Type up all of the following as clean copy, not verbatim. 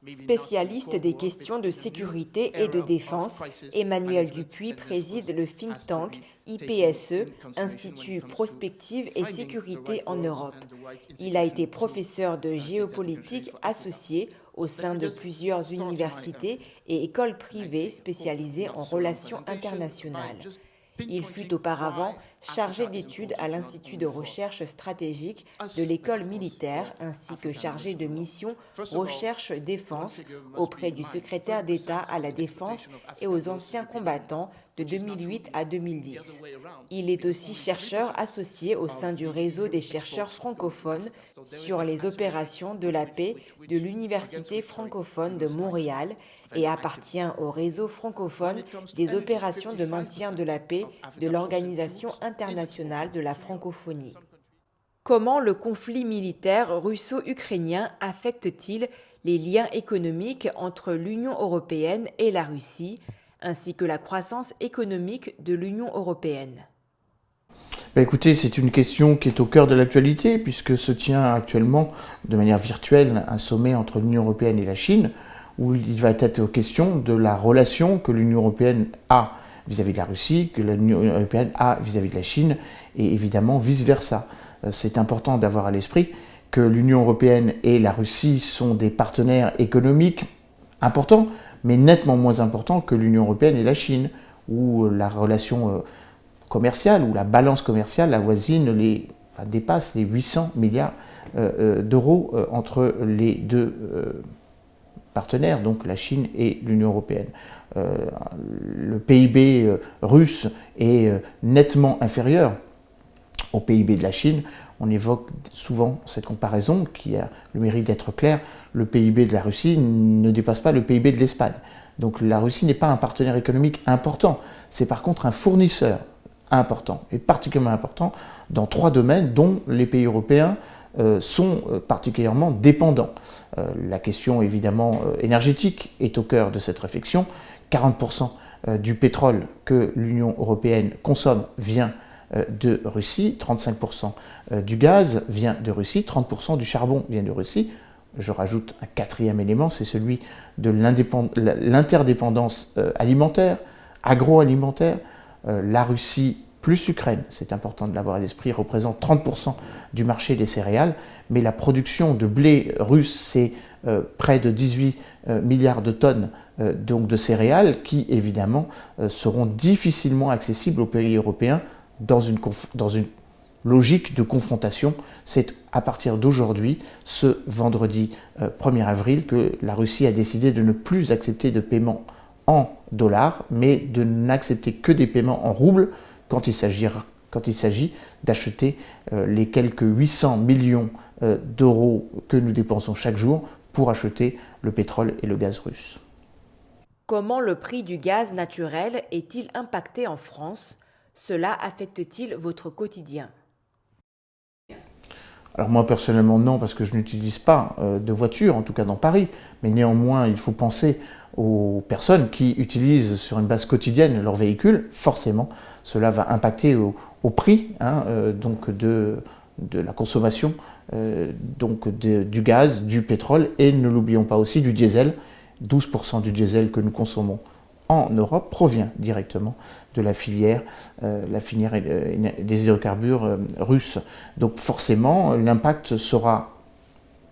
Spécialiste des questions de sécurité et de défense, Emmanuel Dupuis préside le think tank IPSE, Institut Prospective et Sécurité en Europe. Il a été professeur de géopolitique associé au sein de plusieurs universités et écoles privées spécialisées en relations internationales. Il fut auparavant chargé d'études à l'Institut de recherche stratégique de l'école militaire ainsi que chargé de mission recherche-défense auprès du secrétaire d'État à la Défense et aux anciens combattants de 2008 à 2010. Il est aussi chercheur associé au sein du réseau des chercheurs francophones sur les opérations de la paix de l'Université francophone de Montréal et appartient au réseau francophone des opérations de maintien de la paix de l'Organisation internationale de la francophonie. Comment le conflit militaire russo-ukrainien affecte-t-il les liens économiques entre l'Union européenne et la Russie, ainsi que la croissance économique de l'Union européenne? Écoutez, c'est une question qui est au cœur de l'actualité puisque se tient actuellement de manière virtuelle un sommet entre l'Union européenne et la Chine où il va être question de la relation que l'Union européenne a vis-à-vis de la Russie, que l'Union européenne a vis-à-vis de la Chine et évidemment vice-versa. C'est important d'avoir à l'esprit que l'Union européenne et la Russie sont des partenaires économiques importants, mais nettement moins importants que l'Union européenne et la Chine, où la relation commerciale, où la balance commerciale dépasse les 800 milliards d'euros entre les deux partenaires, donc la Chine et l'Union européenne. Le PIB russe est nettement inférieur au PIB de la Chine. On évoque souvent cette comparaison qui a le mérite d'être claire. Le PIB de la Russie ne dépasse pas le PIB de l'Espagne. Donc la Russie n'est pas un partenaire économique important. C'est par contre un fournisseur important, et particulièrement important dans 3 domaines dont les pays européens sont particulièrement dépendants. La question évidemment énergétique est au cœur de cette réflexion. 40% du pétrole que l'Union européenne consomme vient de Russie, 35% du gaz vient de Russie, 30% du charbon vient de Russie. Je rajoute un 4e élément, c'est celui de l'interdépendance alimentaire, agroalimentaire. La Russie plus l'Ukraine, c'est important de l'avoir à l'esprit, représente 30% du marché des céréales, mais la production de blé russe, c'est près de 18 milliards de tonnes donc de céréales qui, évidemment, seront difficilement accessibles aux pays européens dans une logique de confrontation. C'est à partir d'aujourd'hui, ce vendredi 1er avril, que la Russie a décidé de ne plus accepter de paiement en dollars, mais de n'accepter que des paiements en roubles quand il s'agit d'acheter les quelques 800 millions d'euros que nous dépensons chaque jour pour acheter le pétrole et le gaz russe. Comment le prix du gaz naturel est-il impacté en France? Cela affecte-t-il votre quotidien? Alors moi personnellement non, parce que je n'utilise pas de voiture, en tout cas dans Paris, mais néanmoins il faut penser aux personnes qui utilisent sur une base quotidienne leur véhicule. Forcément cela va impacter au prix donc de la consommation du gaz, du pétrole et ne l'oublions pas aussi du diesel. 12% du diesel que nous consommons en Europe provient directement de la filière des hydrocarbures russes. Donc forcément, l'impact sera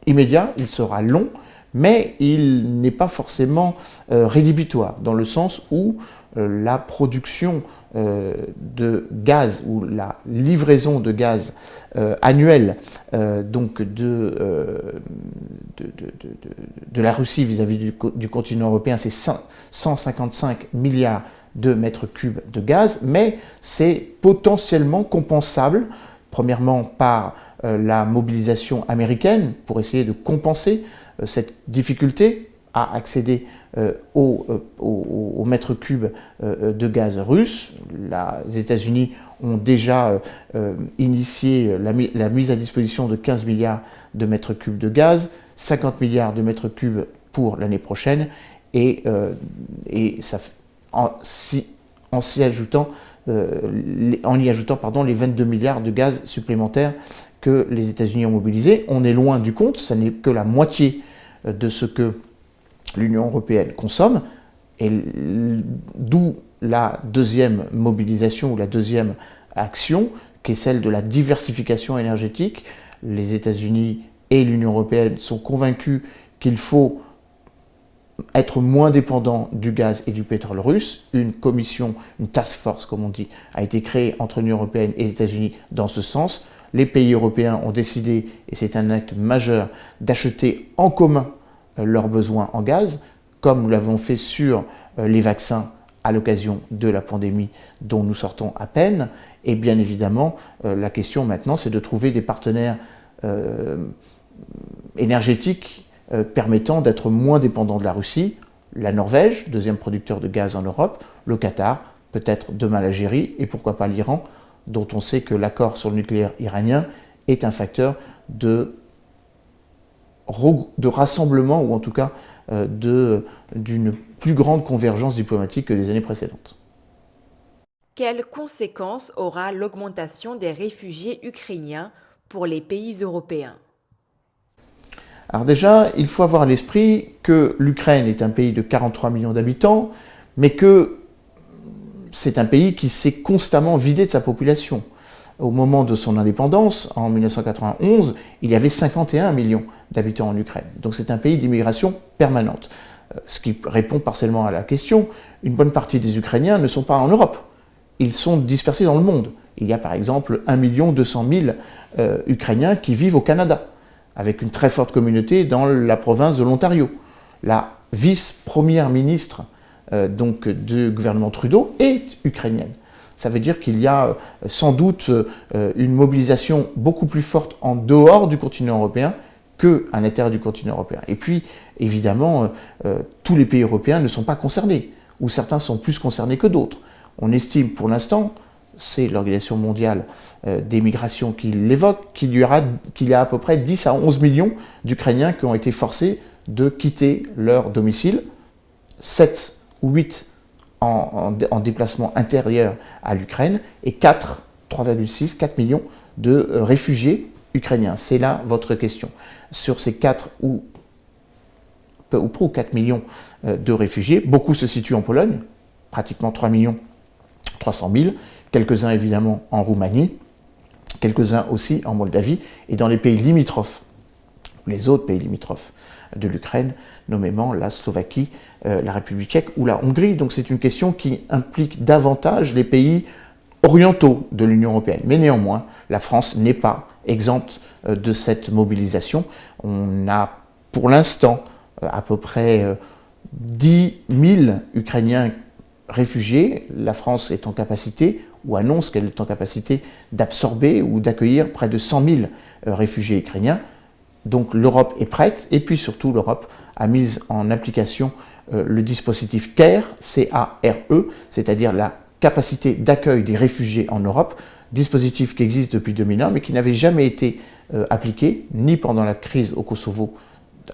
immédiat, il sera long, mais il n'est pas forcément rédhibitoire, dans le sens où la production de gaz ou la livraison de gaz annuelle donc de la Russie vis-à-vis du continent européen, c'est 155 milliards de mètres cubes de gaz, mais c'est potentiellement compensable, premièrement par la mobilisation américaine pour essayer de compenser cette difficulté à accéder au mètre cube de gaz russe. Les États-Unis ont déjà initié la mise à disposition de 15 milliards de mètres cubes de gaz, 50 milliards de mètres cubes pour l'année prochaine, et en y ajoutant les 22 milliards de gaz supplémentaires que les États-Unis ont mobilisés. On est loin du compte, ça n'est que la moitié de ce que l'Union européenne consomme, et d'où la deuxième mobilisation ou la deuxième action, qui est celle de la diversification énergétique. Les États-Unis et l'Union européenne sont convaincus qu'il faut être moins dépendant du gaz et du pétrole russe. Une commission, une task force comme on dit, a été créée entre l'Union européenne et les États-Unis dans ce sens. Les pays européens ont décidé, et c'est un acte majeur, d'acheter en commun leurs besoins en gaz, comme nous l'avons fait sur les vaccins à l'occasion de la pandémie dont nous sortons à peine. Et bien évidemment, la question maintenant, c'est de trouver des partenaires énergétiques permettant d'être moins dépendants de la Russie. La Norvège, deuxième producteur de gaz en Europe, le Qatar, peut-être demain l'Algérie, et pourquoi pas l'Iran, dont on sait que l'accord sur le nucléaire iranien est un facteur de rassemblement, ou en tout cas d'une plus grande convergence diplomatique que les années précédentes. Quelles conséquences aura l'augmentation des réfugiés ukrainiens pour les pays européens? Alors déjà, il faut avoir à l'esprit que l'Ukraine est un pays de 43 millions d'habitants, mais que c'est un pays qui s'est constamment vidé de sa population. Au moment de son indépendance, en 1991, il y avait 51 millions d'habitants en Ukraine. Donc c'est un pays d'immigration permanente. Ce qui répond partiellement à la question, une bonne partie des Ukrainiens ne sont pas en Europe. Ils sont dispersés dans le monde. Il y a par exemple 1 200 000 Ukrainiens qui vivent au Canada, avec une très forte communauté dans la province de l'Ontario. La vice-première ministre donc du gouvernement Trudeau est ukrainienne. Ça veut dire qu'il y a sans doute une mobilisation beaucoup plus forte en dehors du continent européen qu'à l'intérieur du continent européen. Et puis, évidemment, tous les pays européens ne sont pas concernés, ou certains sont plus concernés que d'autres. On estime pour l'instant, c'est l'Organisation mondiale des migrations qui l'évoque, qu'il y a à peu près 10 à 11 millions d'Ukrainiens qui ont été forcés de quitter leur domicile, 7 ou 8 en déplacement intérieur à l'Ukraine, et 3,6, 4 millions de réfugiés ukrainiens. C'est là votre question. Sur ces 4 ou peu ou prou 4 millions de réfugiés, beaucoup se situent en Pologne, pratiquement 3 300 000, quelques-uns évidemment en Roumanie, quelques-uns aussi en Moldavie, et dans les pays limitrophes, les autres pays limitrophes de l'Ukraine, nommément la Slovaquie, la République tchèque ou la Hongrie. Donc c'est une question qui implique davantage les pays orientaux de l'Union européenne. Mais néanmoins, la France n'est pas exempte de cette mobilisation. On a pour l'instant à peu près 10 000 Ukrainiens réfugiés. La France est en capacité, ou annonce qu'elle est en capacité, d'absorber ou d'accueillir près de 100 000 réfugiés ukrainiens. Donc l'Europe est prête, et puis surtout l'Europe a mis en application le dispositif CARE, C-A-R-E, c'est-à-dire la capacité d'accueil des réfugiés en Europe, dispositif qui existe depuis 2001 mais qui n'avait jamais été appliqué, ni pendant la crise au Kosovo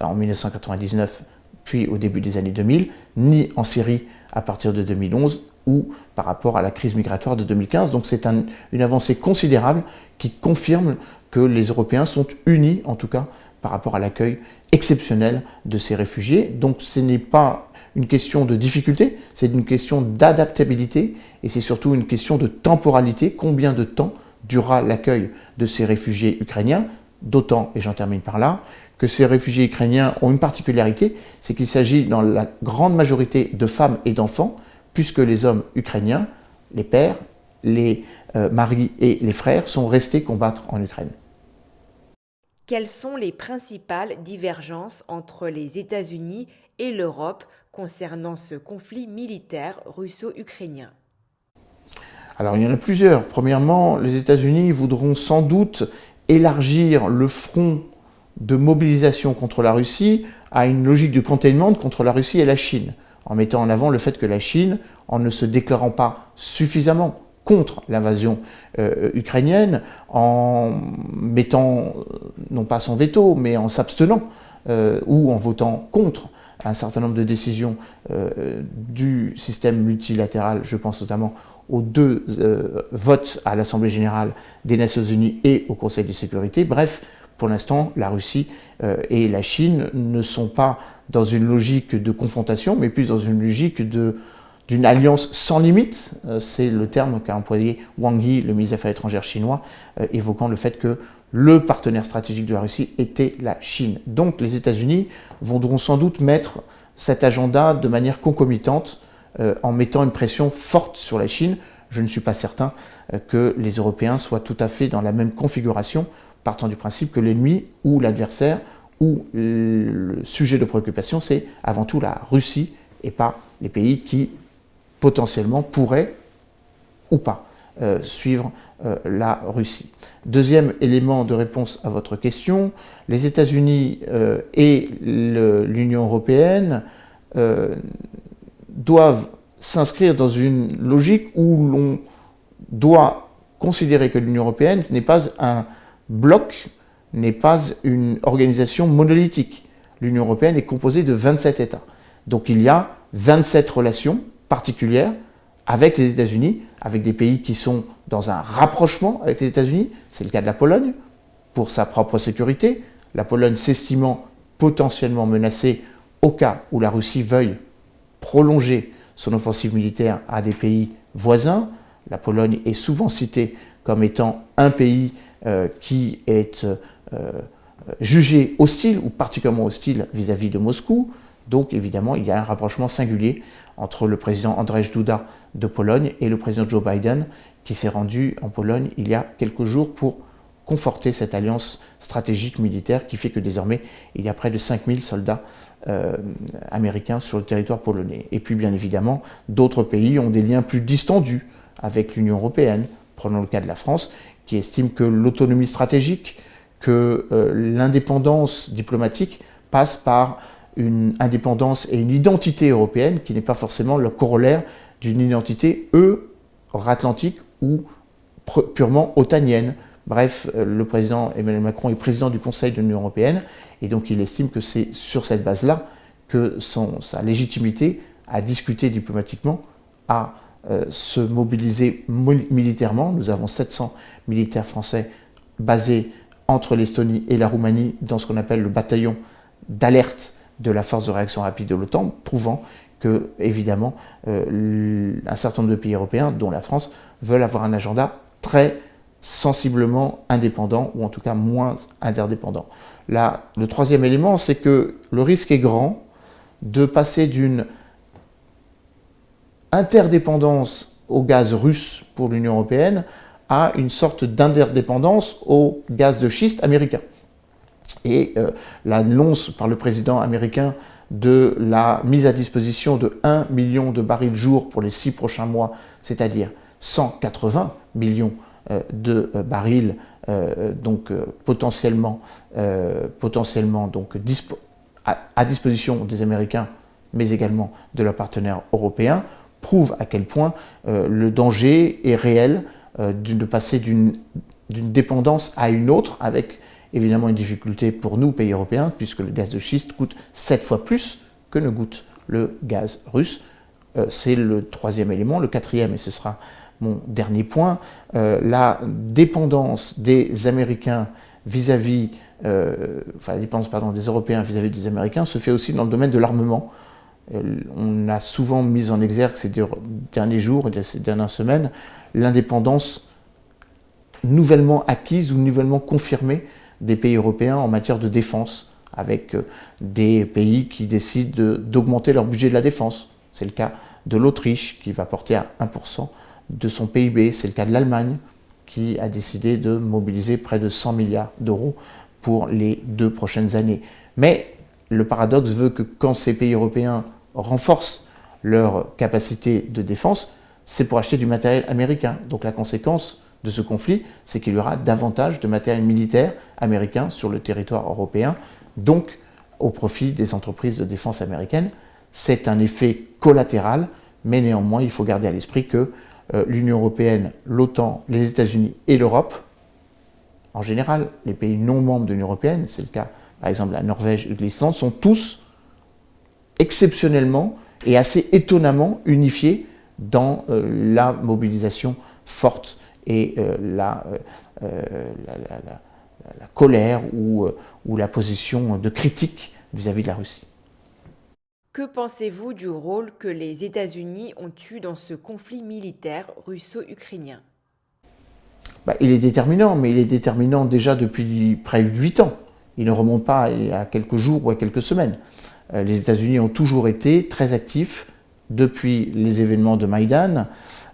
en 1999, puis au début des années 2000, ni en Syrie à partir de 2011, ou par rapport à la crise migratoire de 2015. Donc c'est une avancée considérable qui confirme que les Européens sont unis, en tout cas, par rapport à l'accueil exceptionnel de ces réfugiés. Donc ce n'est pas une question de difficulté, c'est une question d'adaptabilité, et c'est surtout une question de temporalité. Combien de temps durera l'accueil de ces réfugiés ukrainiens? D'autant, et j'en termine par là, que ces réfugiés ukrainiens ont une particularité, c'est qu'il s'agit dans la grande majorité de femmes et d'enfants, puisque les hommes ukrainiens, les pères, les maris et les frères sont restés combattre en Ukraine. Quelles sont les principales divergences entre les États-Unis et l'Europe concernant ce conflit militaire russo-ukrainien? Alors il y en a plusieurs. Premièrement, les États-Unis voudront sans doute élargir le front de mobilisation contre la Russie à une logique de containment contre la Russie et la Chine, en mettant en avant le fait que la Chine, en ne se déclarant pas suffisamment contre l'invasion ukrainienne, en mettant, non pas son veto, mais en s'abstenant ou en votant contre un certain nombre de décisions du système multilatéral, je pense notamment aux 2 votes à l'Assemblée générale des Nations Unies et au Conseil de sécurité. Bref, pour l'instant, la Russie et la Chine ne sont pas dans une logique de confrontation, mais plus dans une logique d'une alliance sans limite. C'est le terme qu'a employé Wang Yi, le ministre des Affaires étrangères chinois, évoquant le fait que le partenaire stratégique de la Russie était la Chine. Donc les États-Unis voudront sans doute mettre cet agenda de manière concomitante en mettant une pression forte sur la Chine. Je ne suis pas certain que les Européens soient tout à fait dans la même configuration, partant du principe que l'ennemi ou l'adversaire ou le sujet de préoccupation, c'est avant tout la Russie et pas les pays qui potentiellement pourraient ou pas suivre la Russie. Deuxième élément de réponse à votre question, les États-Unis et l'Union européenne doivent s'inscrire dans une logique où l'on doit considérer que l'Union européenne n'est pas un bloc, n'est pas une organisation monolithique. L'Union européenne est composée de 27 États. Donc il y a 27 relations particulières avec les États-Unis, avec des pays qui sont dans un rapprochement avec les États-Unis. C'est le cas de la Pologne, pour sa propre sécurité. La Pologne s'estimant potentiellement menacée au cas où la Russie veuille prolonger son offensive militaire à des pays voisins. La Pologne est souvent citée comme étant un pays qui est jugé hostile ou particulièrement hostile vis-à-vis de Moscou. Donc évidemment, il y a un rapprochement singulier entre le président Andrzej Duda de Pologne et le président Joe Biden qui s'est rendu en Pologne il y a quelques jours pour conforter cette alliance stratégique militaire qui fait que désormais il y a près de 5000 soldats américains sur le territoire polonais. Et puis bien évidemment, d'autres pays ont des liens plus distendus avec l'Union européenne. Prenons le cas de la France, qui estime que l'autonomie stratégique, que l'indépendance diplomatique passe par une indépendance et une identité européenne qui n'est pas forcément le corollaire d'une identité euro-atlantique ou purement otanienne. Bref, le président Emmanuel Macron est président du Conseil de l'Union européenne et donc il estime que c'est sur cette base-là que sa légitimité à discuter diplomatiquement, à se mobiliser militairement. Nous avons 700 militaires français basés entre l'Estonie et la Roumanie dans ce qu'on appelle le bataillon d'alerte de la force de réaction rapide de l'OTAN, prouvant que, évidemment, un certain nombre de pays européens, dont la France, veulent avoir un agenda très sensiblement indépendant, ou en tout cas moins interdépendant. Là, le troisième élément, c'est que le risque est grand de passer d'une interdépendance au gaz russe pour l'Union européenne à une sorte d'interdépendance au gaz de schiste américain. Et l'annonce par le président américain de la mise à disposition de 1 million de barils jour pour les 6 prochains mois, c'est-à-dire 180 millions de barils donc potentiellement donc à disposition des Américains, mais également de leurs partenaires européens, prouve à quel point le danger est réel de passer d'une dépendance à une autre, avec évidemment une difficulté pour nous, pays européens, puisque le gaz de schiste coûte 7 fois plus que ne coûte le gaz russe. C'est le troisième élément. Le quatrième, et ce sera mon dernier point, la dépendance des Américains vis-à-vis, la dépendance des Européens vis-à-vis des Américains se fait aussi dans le domaine de l'armement. On a souvent mis en exergue ces derniers jours et ces dernières semaines l'indépendance nouvellement acquise ou nouvellement confirmée des pays européens en matière de défense, avec des pays qui décident d'augmenter leur budget de la défense. C'est le cas de l'Autriche, qui va porter à 1% de son PIB. C'est le cas de l'Allemagne, qui a décidé de mobiliser près de 100 milliards d'euros pour les 2 prochaines années. Mais le paradoxe veut que quand ces pays européens renforcent leur capacité de défense, c'est pour acheter du matériel américain. Donc la conséquence de ce conflit, c'est qu'il y aura davantage de matériel militaire américain sur le territoire européen, donc au profit des entreprises de défense américaines. C'est un effet collatéral, mais néanmoins, il faut garder à l'esprit que l'Union européenne, l'OTAN, les États-Unis et l'Europe, en général, les pays non membres de l'Union européenne, c'est le cas par exemple la Norvège et l'Islande, sont tous exceptionnellement et assez étonnamment unifiés dans la mobilisation forte et la colère ou la position de critique vis-à-vis de la Russie. Que pensez-vous du rôle que les États-Unis ont eu dans ce conflit militaire russo-ukrainien ? Il est déterminant, mais il est déterminant déjà depuis près de 8 ans. Il ne remonte pas à quelques jours ou à quelques semaines. Les États-Unis ont toujours été très actifs depuis les événements de Maïdan,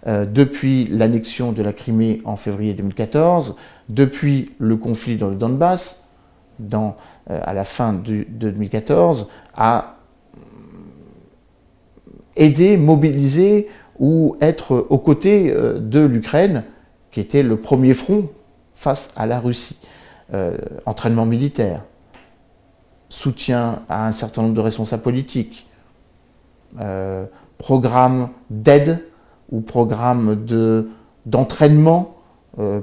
depuis l'annexion de la Crimée en février 2014, depuis le conflit dans le Donbass, à la fin de 2014, à aider, mobiliser ou être aux côtés de l'Ukraine, qui était le premier front face à la Russie. Entraînement militaire, soutien à un certain nombre de responsables politiques, programme d'aide ou programme d'entraînement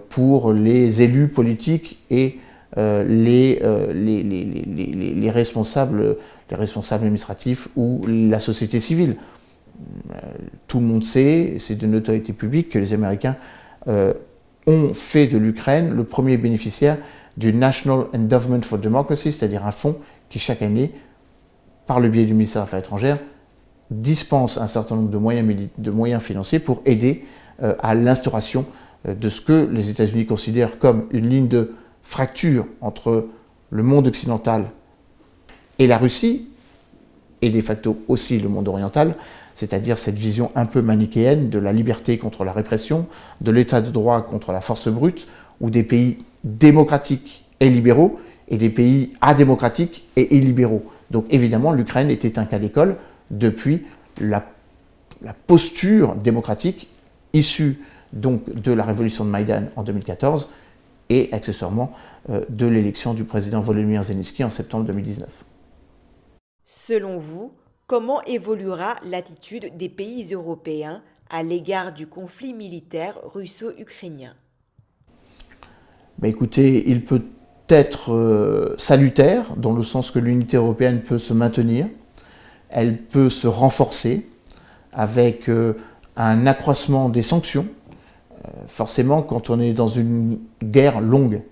pour les élus politiques et les responsables administratifs ou la société civile. Tout le monde sait, c'est de notoriété publique, que les Américains ont fait de l'Ukraine le premier bénéficiaire du National Endowment for Democracy, c'est-à-dire un fonds qui chaque année, par le biais du ministère des Affaires étrangères, dispense un certain nombre de moyens financiers pour aider à l'instauration de ce que les États-Unis considèrent comme une ligne de fracture entre le monde occidental et la Russie, et de facto aussi le monde oriental, c'est-à-dire cette vision un peu manichéenne de la liberté contre la répression, de l'état de droit contre la force brute, ou des pays démocratiques et libéraux, et des pays adémocratiques et illibéraux. Donc évidemment, l'Ukraine était un cas d'école depuis la posture démocratique issue donc de la révolution de Maïdan en 2014 et accessoirement de l'élection du président Volodymyr Zelensky en septembre 2019. Selon vous, comment évoluera l'attitude des pays européens à l'égard du conflit militaire russo-ukrainien ? Écoutez, il peut être salutaire, dans le sens que l'unité européenne peut se maintenir, elle peut se renforcer avec un accroissement des sanctions. Forcément, quand on est dans une guerre longue,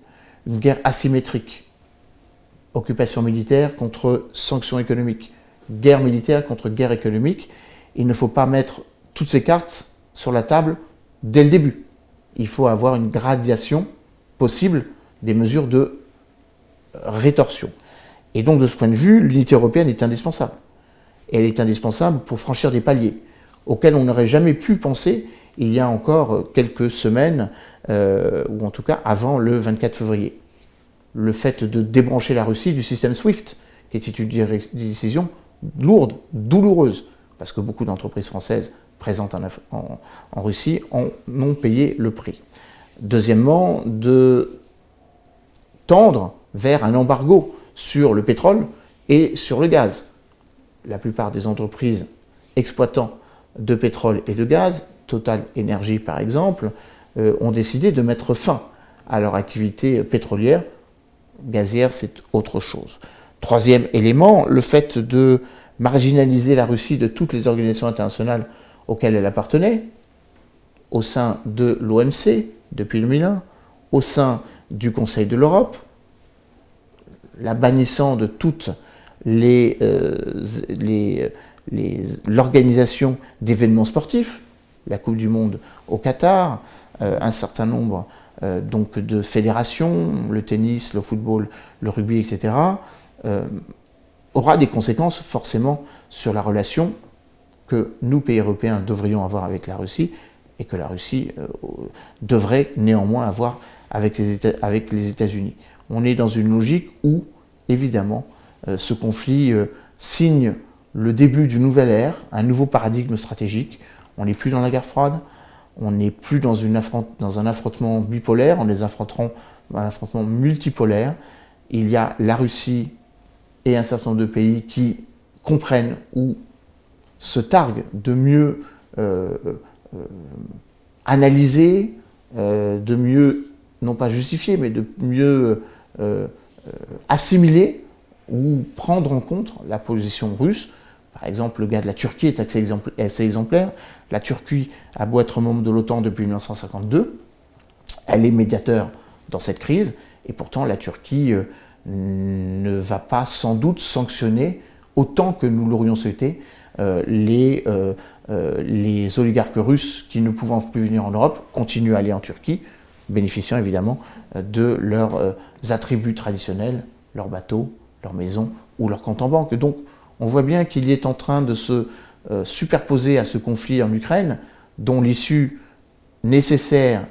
une guerre asymétrique, occupation militaire contre sanctions économiques, guerre militaire contre guerre économique, il ne faut pas mettre toutes ces cartes sur la table dès le début. Il faut avoir une gradation possible des mesures de rétorsion. Et donc, de ce point de vue, l'unité européenne est indispensable. Et elle est indispensable pour franchir des paliers auxquels on n'aurait jamais pu penser il y a encore quelques semaines, ou en tout cas avant le 24 février. Le fait de débrancher la Russie du système SWIFT, qui était une décision lourde, douloureuse, parce que beaucoup d'entreprises françaises présentes en Russie en ont payé le prix. Deuxièmement, de tendre vers un embargo sur le pétrole et sur le gaz. La plupart des entreprises exploitant de pétrole et de gaz, Total Energy par exemple, ont décidé de mettre fin à leur activité pétrolière. Gazière, c'est autre chose. Troisième élément, le fait de marginaliser la Russie de toutes les organisations internationales auxquelles elle appartenait, au sein de l'OMC depuis 2001, au sein du Conseil de l'Europe, la bannissant de toutes l'organisation d'événements sportifs, la Coupe du Monde au Qatar, un certain nombre donc de fédérations, le tennis, le football, le rugby, etc., aura des conséquences forcément sur la relation que nous, pays européens, devrions avoir avec la Russie et que la Russie devrait néanmoins avoir avec les États-Unis. On est dans une logique où, évidemment, ce conflit signe le début d'une nouvelle ère, un nouveau paradigme stratégique. On n'est plus dans la guerre froide, on n'est plus dans un affrontement bipolaire, on les affrontera dans un affrontement multipolaire. Il y a la Russie et un certain nombre de pays qui comprennent ou se targuent de mieux analyser, de mieux, non pas justifier, mais de mieux assimiler ou prendre en compte la position russe. Par exemple, le cas de la Turquie est assez exemplaire. La Turquie a beau être membre de l'OTAN depuis 1952, elle est médiateur dans cette crise, Et pourtant, la Turquie ne va pas sans doute sanctionner autant que nous l'aurions souhaité les oligarques russes qui, ne pouvant plus venir en Europe, continuent à aller en Turquie, bénéficiant évidemment de leurs attributs traditionnels, leurs bateaux, leurs maisons ou leurs comptes en banque. Donc on voit bien qu'il est en train de se superposer à ce conflit en Ukraine, dont l'issue nécessaire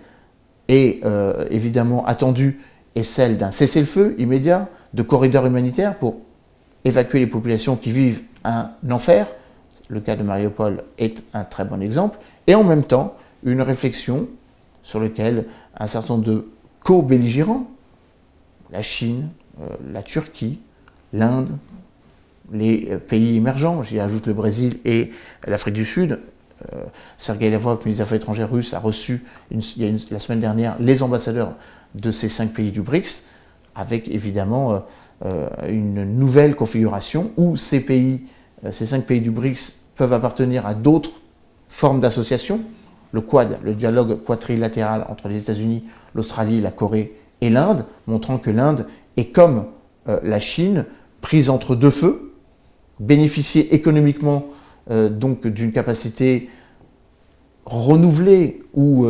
et évidemment attendue est celle d'un cessez-le-feu immédiat, de corridors humanitaires pour évacuer les populations qui vivent un enfer. Le cas de Mariupol est un très bon exemple. Et en même temps, une réflexion sur laquelle un certain nombre de co-belligérants, la Chine, la Turquie, l'Inde, les pays émergents, j'y ajoute le Brésil et l'Afrique du Sud. Sergueï Lavrov, ministre des Affaires étrangères russe, a reçu la semaine dernière les ambassadeurs de ces 5 pays du BRICS, avec évidemment une nouvelle configuration où ces 5 pays du BRICS peuvent appartenir à d'autres formes d'association, le Quad, le dialogue quadrilatéral entre les États-Unis, l'Australie, la Corée et l'Inde, montrant que l'Inde est comme la Chine, prise entre deux feux, bénéficier économiquement donc d'une capacité renouvelée ou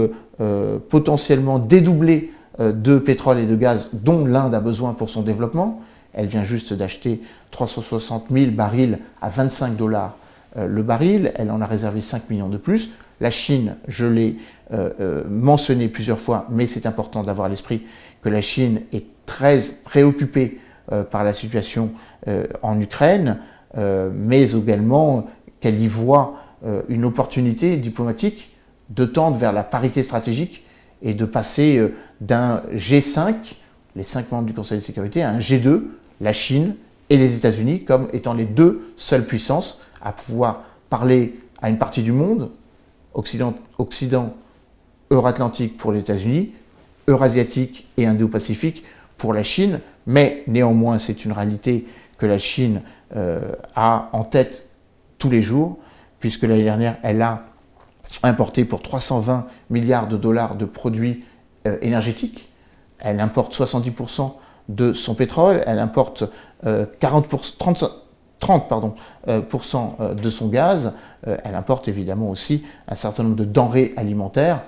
potentiellement dédoublée de pétrole et de gaz dont l'Inde a besoin pour son développement. Elle vient juste d'acheter 360 000 barils à 25 $ le baril. Elle en a réservé 5 millions de plus. La Chine, je l'ai mentionné plusieurs fois, mais c'est important d'avoir à l'esprit que la Chine est très préoccupée par la situation en Ukraine, mais également qu'elle y voit une opportunité diplomatique de tendre vers la parité stratégique et de passer d'un G5, les 5 membres du Conseil de sécurité, à un G2, la Chine et les États-Unis, comme étant les deux seules puissances à pouvoir parler à une partie du monde, Occident euro-atlantique pour les États-Unis, eurasiatique et indo-pacifique pour la Chine, mais néanmoins c'est une réalité que la Chine a en tête tous les jours, puisque l'année dernière elle a importé pour 320 milliards de dollars de produits énergétiques. Elle importe 70% de son pétrole, elle importe 30% de son gaz, elle importe évidemment aussi un certain nombre de denrées alimentaires,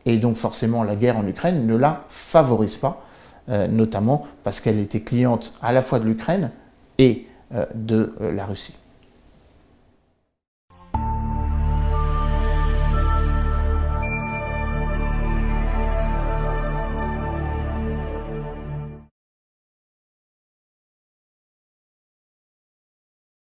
et donc forcément la guerre en Ukraine ne la favorise pas, notamment parce qu'elle était cliente à la fois de l'Ukraine et de la Russie.